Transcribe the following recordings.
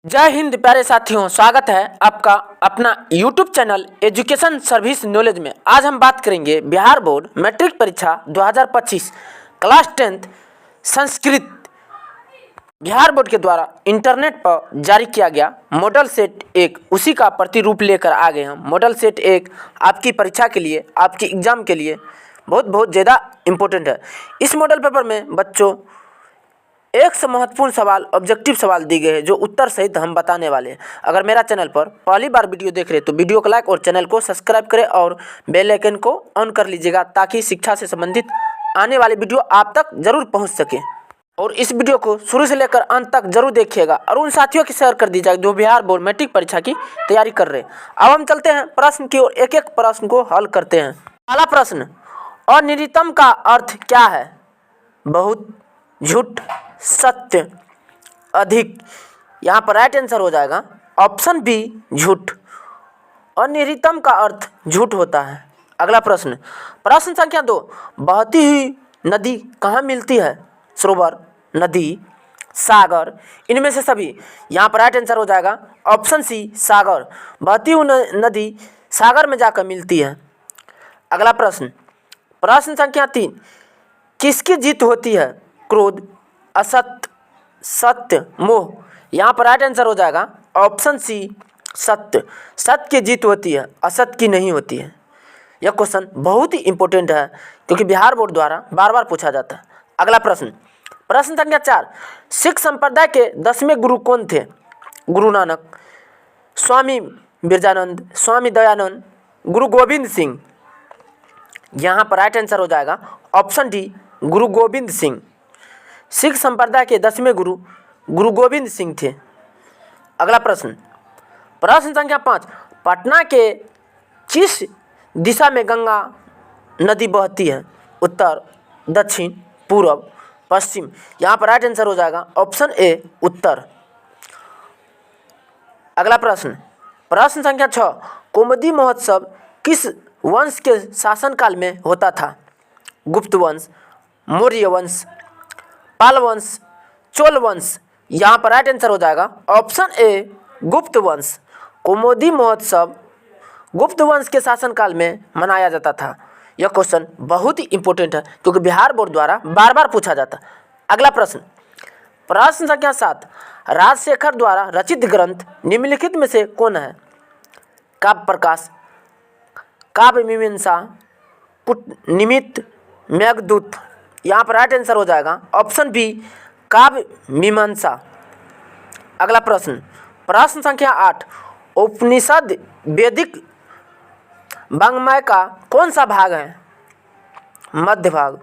जय हिंद प्यारे साथियों, स्वागत है आपका अपना YouTube channel education service knowledge में। आज हम बात करेंगे बिहार बोर्ड मैट्रिक परीक्षा 2025 class 10th Sanskrit Bihar board के द्वारा इंटरनेट पर जारी किया गया मॉडल सेट 1, उसी का प्रतिरूप लेकर आ गए हम। मॉडल सेट 1 आपकी परीक्षा के लिए, आपकी एग्ज़ाम के लिए बहुत ज़्यादा इम्पोर्टेंट है। इस मॉडल पेपर में बच्चों एक से महत्वपूर्ण सवाल, ऑब्जेक्टिव सवाल दिए गए हैं जो उत्तर सहित हम बताने वाले हैं। अगर मेरा चैनल पर पहली बार वीडियो देख रहे हैं तो वीडियो को लाइक और चैनल को सब्सक्राइब करें और बेल आइकन को ऑन कर लीजिएगा ताकि शिक्षा से संबंधित आने वाली वीडियो आप तक जरूर पहुंच सके। और इस वीडियो को शुरू से लेकर अंत तक जरूर देखिएगा और उन साथियों की शेयर कर दीजिएगा जो बिहार बोर्ड मैट्रिक परीक्षा की तैयारी कर रहे हैं। अब हम चलते हैं प्रश्न की ओर, एक एक प्रश्न को हल करते हैं। पहला प्रश्न, अनियमितम का अर्थ क्या है? बहुत, झूठ, सत्य, अधिक। यहाँ पर राइट आंसर हो जाएगा ऑप्शन बी, झूठ। अनियमितम का अर्थ झूठ होता है। अगला प्रश्न, प्रश्न संख्या 2, बहती हुई नदी कहाँ मिलती है? सरोवर, नदी, सागर, इनमें से सभी। यहाँ पर राइट आंसर हो जाएगा ऑप्शन सी, सागर। बहती हुई नदी सागर में जाकर मिलती है। अगला प्रश्न, प्रश्न संख्या 3, किसकी जीत होती है? क्रोध, असत्य, सत्य, मोह। यहाँ पर राइट आंसर हो जाएगा ऑप्शन सी, सत्य। सत्य की जीत होती है, असत्य की नहीं होती है। यह क्वेश्चन बहुत ही इंपॉर्टेंट है क्योंकि बिहार बोर्ड द्वारा बार बार पूछा जाता है। अगला प्रश्न, प्रश्न संख्या 4, सिख संप्रदाय के 10वें गुरु कौन थे? गुरु नानक, स्वामी बिरजानंद, स्वामी दयानंद, गुरु गोविंद सिंह। यहाँ पर राइट आंसर हो जाएगा ऑप्शन डी, गुरु गोविंद सिंह। सिख संप्रदाय के 10वें गुरु गुरु गोविंद सिंह थे। अगला प्रश्न, प्रश्न संख्या 5, पटना के किस दिशा में गंगा नदी बहती है? उत्तर, दक्षिण, पूर्व, पश्चिम। यहाँ पर राइट आंसर हो जाएगा ऑप्शन ए, उत्तर। अगला प्रश्न, प्रश्न संख्या 6, कौमुदी महोत्सव किस वंश के शासनकाल में होता था? गुप्त वंश, मौर्य वंश, पाल वंश, चोल वंश। यहाँ पर राइट आंसर हो जाएगा ऑप्शन ए, गुप्त वंश। कौमुदी महोत्सव गुप्त वंश के शासनकाल में मनाया जाता था। यह क्वेश्चन बहुत ही इंपॉर्टेंट है क्योंकि बिहार बोर्ड द्वारा बार बार पूछा जाता है। अगला प्रश्न, प्रश्न संख्या 7, राजशेखर द्वारा रचित ग्रंथ निम्नलिखित में से कौन है? काव्य प्रकाश, काव्य मीमांसा, पुटनिमित्त, मेघदूत। यहाँ पर राइट आंसर हो जाएगा ऑप्शन बी, काव्य मीमांसा। अगला प्रश्न, प्रश्न संख्या 8, उपनिषद वैदिक वाङ्मय का कौन सा भाग है? मध्य भाग,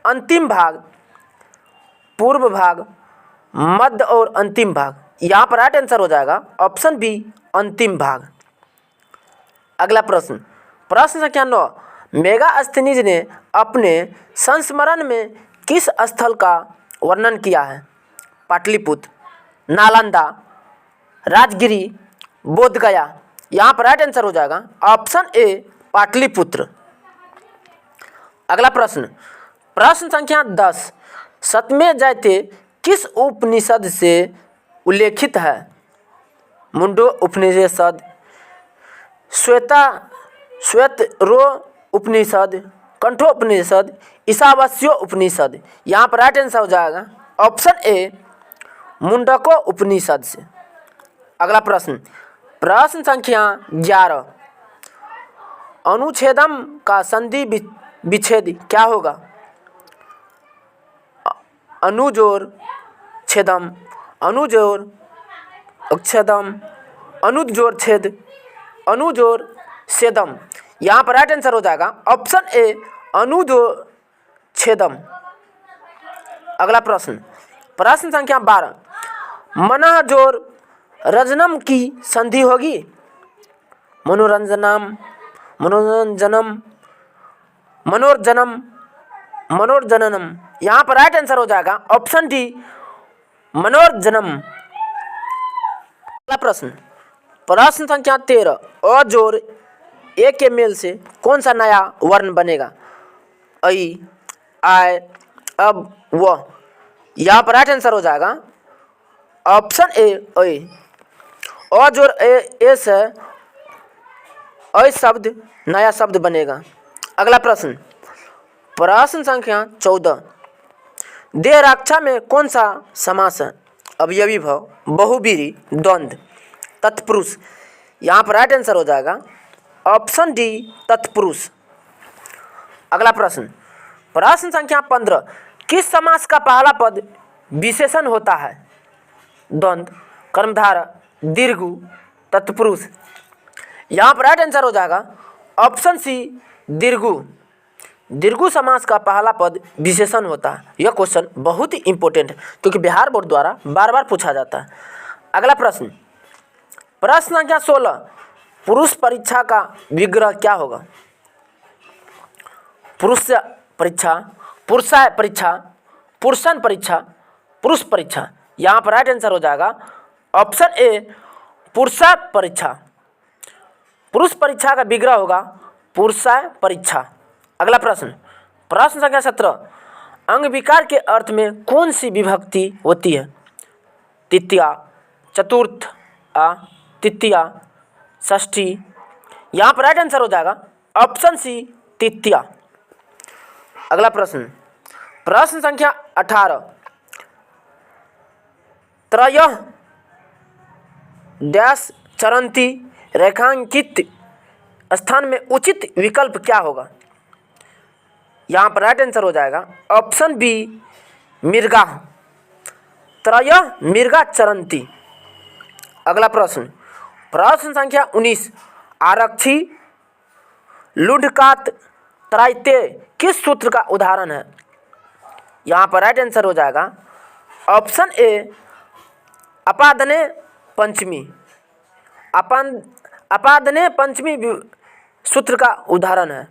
अंतिम भाग, पूर्व भाग, मध्य और अंतिम भाग। यहाँ पर राइट आंसर हो जाएगा ऑप्शन बी, अंतिम भाग। अगला प्रश्न, प्रश्न संख्या 9, मेगास्थनीज ने अपने संस्मरण में किस स्थल का वर्णन किया है? पाटलिपुत्र, नालंदा, राजगिरी, बोधगया। यहाँ पर राइट आंसर हो जाएगा ऑप्शन ए, पाटलिपुत्र। अगला प्रश्न, प्रश्न संख्या 10, सतमें जयते किस उपनिषद से उल्लेखित है? मुंडो उपनिषद, श्वेतरो उपनिषद, कंठोपनिषद, ईशावास्यो उपनिषद। यहाँ पर राइट आंसर हो जाएगा ऑप्शन ए, मुंडको उपनिषद से। अगला प्रश्न, प्रश्न संख्या 11, अनुच्छेदम का संधि विच्छेद क्या होगा? अनुजोर छेदम, अनुजोर छेदम, अनुजोर छेद, अनुजोर छेदम। यहाँ पर राइट आंसर हो जाएगा ऑप्शन ए, अनुजोर छेदम। अगला प्रश्न, प्रश्न संख्या 12, मनोजोर रजनम की संधि होगी? मनोरंजनम, मनोरंजनम, मनोरजनम, मनोरजननम। यहाँ पर राइट आंसर हो जाएगा ऑप्शन डी, मनोरजनम। अगला प्रश्न, प्रश्न संख्या 13, अ जोड़ ए के मेल से कौन सा नया वर्ण बनेगा? ऐ, आय, अब, व। यहाँ पर राइट आंसर हो जाएगा ऑप्शन ए, ऐ। अ जोड़ ए से अ शब्द नया शब्द बनेगा। अगला प्रश्न, प्रश्न संख्या 14, देह रक्षा में कौन सा समास है? अवयवी भाव, बहुब्रीहि, द्वंद्व, तत्पुरुष। यहाँ पर राइट आंसर हो जाएगा ऑप्शन डी, तत्पुरुष। अगला प्रश्न, प्रश्न संख्या 15, किस समास का पहला पद विशेषण होता है? द्वंद्व, कर्मधारय, दीर्घु, तत्पुरुष। यहाँ पर राइट आंसर हो जाएगा ऑप्शन सी, दीर्घु। दीर्घु समास का पहला पद विशेषण होता है। यह क्वेश्चन बहुत ही इंपॉर्टेंट है क्योंकि बिहार बोर्ड द्वारा बार बार पूछा जाता है। अगला प्रश्न, प्रश्न संख्या 16, पुरुष परीक्षा का विग्रह क्या होगा? पुरुष परीक्षा, पुरुषाय परीक्षा, पुरुषन परीक्षा, पुरुष परीक्षा। यहाँ पर राइट आंसर हो जाएगा ऑप्शन ए, पुरुषाय परीक्षा। पुरुष परीक्षा का विग्रह होगा पुरुषाय परीक्षा। अगला प्रश्न, प्रश्न संख्या 17, अंग विकार के अर्थ में कौन सी विभक्ति होती है? तृतीया, चतुर्थ, तृतीया, षष्ठी। यहाँ पर राइट आंसर हो जाएगा ऑप्शन सी, तृतीया। अगला प्रश्न, प्रश्न संख्या 18, त्रयः डैश चरंती रेखांकित स्थान में उचित विकल्प क्या होगा? यहाँ पर राइट आंसर हो जाएगा ऑप्शन बी, मृगा। त्रयः मृगा चरंती। अगला प्रश्न, प्रश्न संख्या 19, आरक्षी लुढ़कात त्रायते किस सूत्र का उदाहरण है? यहाँ पर राइट आंसर हो जाएगा ऑप्शन ए, अपादने पंचमी। अपादने पंचमी सूत्र का उदाहरण है।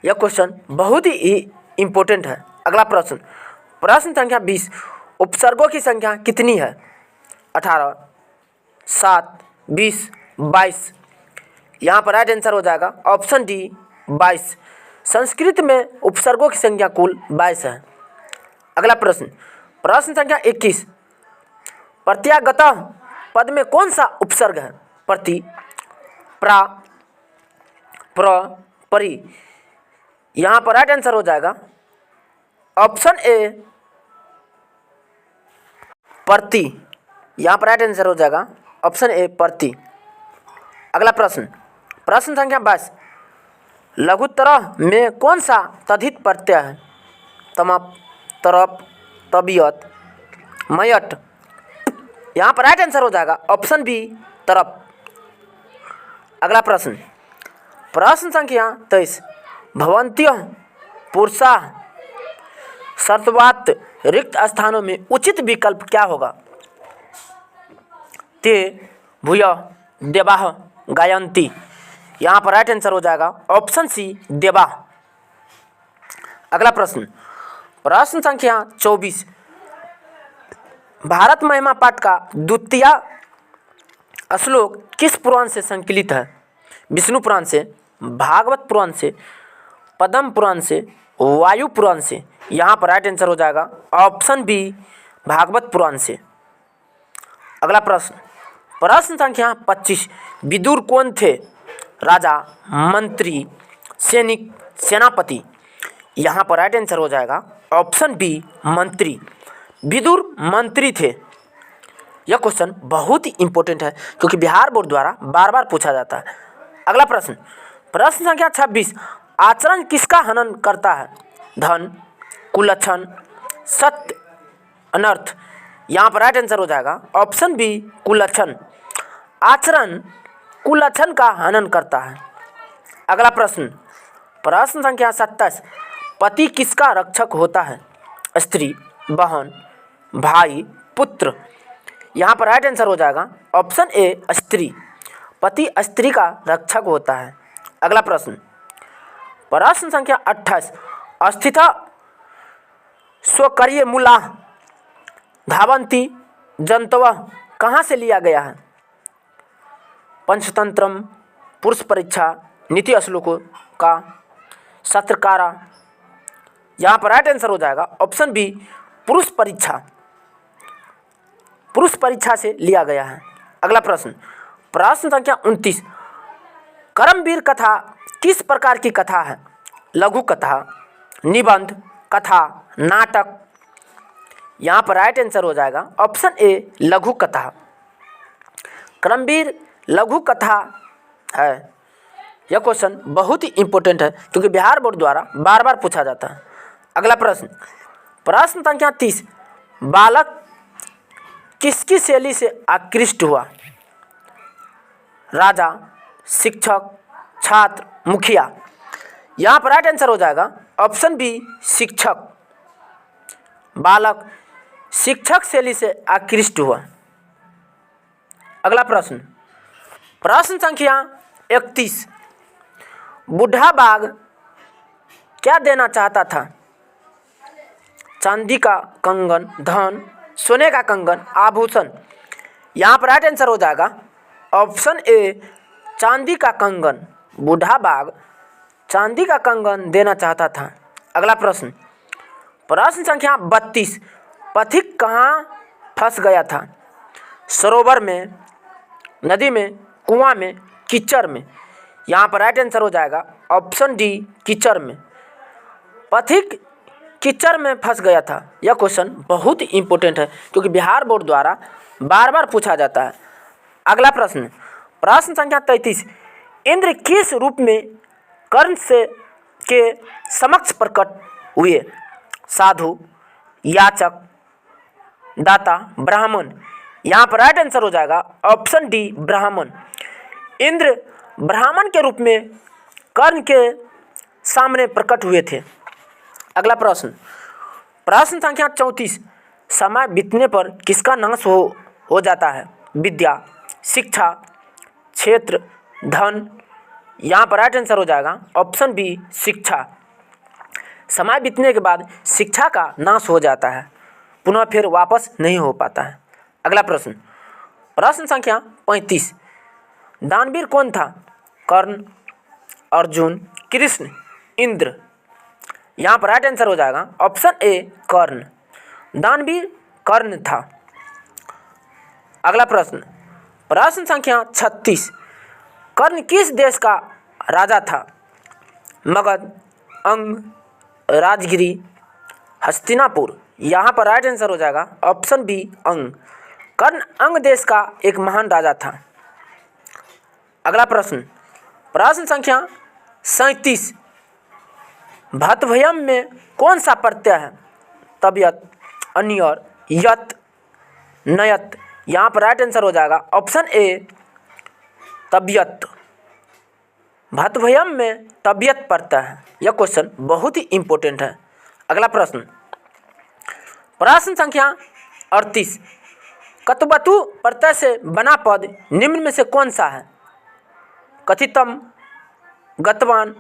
यह क्वेश्चन बहुत ही इंपॉर्टेंट है। अगला प्रश्न, प्रश्न संख्या 20, उपसर्गों की संख्या कितनी है? 18, 7, 20, 22। यहाँ पर राइट आंसर हो जाएगा ऑप्शन डी, 22। संस्कृत में उपसर्गों की संख्या कुल 22 है। अगला प्रश्न, प्रश्न संख्या 21, प्रत्यागत पद में कौन सा उपसर्ग है? प्रति, प्रा, प्र, परि। यहाँ पर राइट आंसर हो जाएगा ऑप्शन ए, प्रति। यहाँ पर राइट आंसर हो जाएगा ऑप्शन ए, प्रति। अगला प्रश्न, प्रश्न संख्या 22, लघुतरह में कौन सा तद्धित प्रत्यय है? तमप, तरप, तबियत, मयट। यहाँ पर राइट आंसर हो जाएगा ऑप्शन बी, तरप। अगला प्रश्न, प्रश्न संख्या 23, भवन्त्यः पुरुषाः शर्तवात रिक्त स्थानों में उचित विकल्प क्या होगा? ते भूयः देवाः गायन्ति। यहाँ पर राइट आंसर हो जाएगा ऑप्शन सी, देवा। अगला प्रश्न, प्रश्न संख्या 24, भारत महिमा पाठ का द्वितीय श्लोक किस पुराण से संकलित है? विष्णु पुराण से, भागवत पुराण से, पद्म पुराण से, वायु पुराण से। यहाँ पर राइट आंसर हो जाएगा ऑप्शन बी, भागवत पुराण से। अगला प्रश्न, प्रश्न संख्या 25, विदुर कौन थे? राजा, मंत्री, सैनिक, सेनापति। यहाँ पर राइट आंसर हो जाएगा ऑप्शन बी, मंत्री। विदुर मंत्री थे। यह क्वेश्चन बहुत ही इंपॉर्टेंट है क्योंकि बिहार बोर्ड द्वारा बार बार पूछा जाता है। अगला प्रश्न, प्रश्न संख्या 26, आचरण किसका हनन करता है? धन, कुलक्षण, सत्य, अनर्थ। यहाँ पर राइट आंसर हो जाएगा ऑप्शन बी, कुलक्षण। आचरण कुलक्षण का हनन करता है। अगला प्रश्न, प्रश्न संख्या 27, पति किसका रक्षक होता है? स्त्री, बहन, भाई, पुत्र। यहाँ पर राइट आंसर हो जाएगा ऑप्शन ए, स्त्री। पति स्त्री का रक्षक होता है। अगला प्रश्न, प्रश्न संख्या 28, स्थिता स्वकर्य मूला धावंती जंतवः कहाँ से लिया गया है? पंचतंत्रम, पुरुष परीक्षा, नीति श्लोकों का, सत्रकारा। यहाँ पर राइट आंसर हो जाएगा ऑप्शन बी, पुरुष परीक्षा। पुरुष परीक्षा से लिया गया है। अगला प्रश्न, प्रश्न संख्या 29, कर्मवीर कथा किस प्रकार की कथा है? लघु कथा, निबंध, कथा, नाटक। यहाँ पर राइट आंसर हो जाएगा ऑप्शन ए लघु कथा। कर्मवीर लघु कथा है। यह क्वेश्चन बहुत ही इंपॉर्टेंट है क्योंकि बिहार बोर्ड द्वारा बार बार पूछा जाता है। अगला प्रश्न, प्रश्न संख्या 30, बालक किसकी शैली से आकृष्ट हुआ? राजा, शिक्षक, छात्र, मुखिया। यहाँ पर राइट आंसर हो जाएगा ऑप्शन बी शिक्षक। बालक शिक्षक शैली से आकृष्ट हुआ। अगला प्रश्न, प्रश्न संख्या 31, बूढ़ा बाघ क्या देना चाहता था? चांदी का कंगन, धन, सोने का कंगन, आभूषण। यहाँ पर राइट आंसर हो जाएगा ऑप्शन ए चांदी का कंगन। बूढ़ा बाघ चांदी का कंगन देना चाहता था। अगला प्रश्न, प्रश्न संख्या 32, पथिक कहाँ फंस गया था? सरोवर में, नदी में, कुआं में, कीचड़ में। यहाँ पर राइट आंसर हो जाएगा ऑप्शन डी कीचड़ में। पथिक कीचड़ में फंस गया था। यह क्वेश्चन बहुत ही इंपॉर्टेंट है क्योंकि बिहार बोर्ड द्वारा बार बार पूछा जाता है। अगला प्रश्न, प्रश्न संख्या 33, इंद्र किस रूप में कर्ण से के समक्ष प्रकट हुए? साधु, याचक, दाता, ब्राह्मण। यहाँ पर राइट आंसर हो जाएगा ऑप्शन डी ब्राह्मण। इंद्र ब्राह्मण के रूप में कर्ण के सामने प्रकट हुए थे। अगला प्रश्न, प्रश्न संख्या 34, समय बीतने पर किसका नाश हो जाता है? विद्या, शिक्षा, क्षेत्र, धन। यहाँ पर राइट आंसर हो जाएगा ऑप्शन बी शिक्षा। समय बीतने के बाद शिक्षा का नाश हो जाता है, पुनः फिर वापस नहीं हो पाता है। अगला प्रश्न, प्रश्न संख्या 35, दानवीर कौन था? कर्ण, अर्जुन, कृष्ण, इंद्र। यहाँ पर राइट आंसर हो जाएगा ऑप्शन ए कर्ण। दानवीर कर्ण था। अगला प्रश्न, प्रश्न संख्या 36, कर्ण किस देश का राजा था? मगध, अंग, राजगिरी, हस्तिनापुर। यहाँ पर राइट आंसर हो जाएगा ऑप्शन बी अंग। कर्ण अंग देश का एक महान राजा था। अगला प्रश्न, प्रश्न संख्या 37, भतभयम में कौन सा प्रत्यय है? तबियत, अनियर, यत, नयत। यहाँ पर राइट आंसर हो जाएगा ऑप्शन ए तबियत। भतभयम में तबियत प्रत्यय है। यह क्वेश्चन बहुत ही इंपॉर्टेंट है। अगला प्रश्न, प्रश्न संख्या 38, कतवतु प्रत्यय से बना पद निम्न में से कौन सा है? कथितम, गतवान,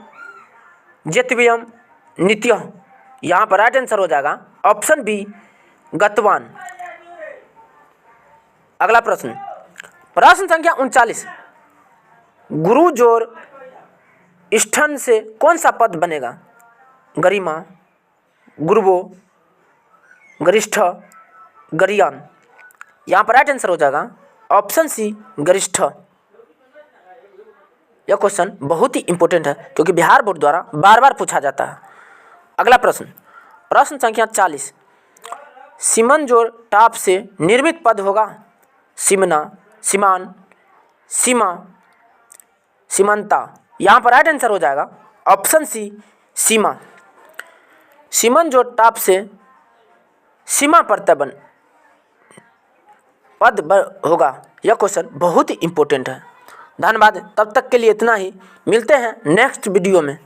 जेतव्यम, नित्य। यहाँ पर राइट आंसर हो जाएगा ऑप्शन बी गतवान। अगला प्रश्न, प्रश्न संख्या 39, गुरु जोर स्थन से कौन सा पद बनेगा? गरिमा, गुरुवो, गरिष्ठ, गरियान। यहाँ पर राइट आंसर हो जाएगा ऑप्शन सी गरिष्ठ। यह क्वेश्चन बहुत ही इंपॉर्टेंट है क्योंकि बिहार बोर्ड द्वारा बार बार पूछा जाता है। अगला प्रश्न, प्रश्न संख्या 40, सीमन जोर टाप से निर्मित पद होगा? सिमना, सीमान, सीमा, सीमंता। यहाँ पर राइट आंसर हो जाएगा ऑप्शन सी सीमा। सीमन जोर टाप से सीमा प्रत्यय बन पद होगा। यह क्वेश्चन बहुत ही इंपॉर्टेंट है। धन्यवाद। तब तक के लिए इतना ही। मिलते हैं नेक्स्ट वीडियो में।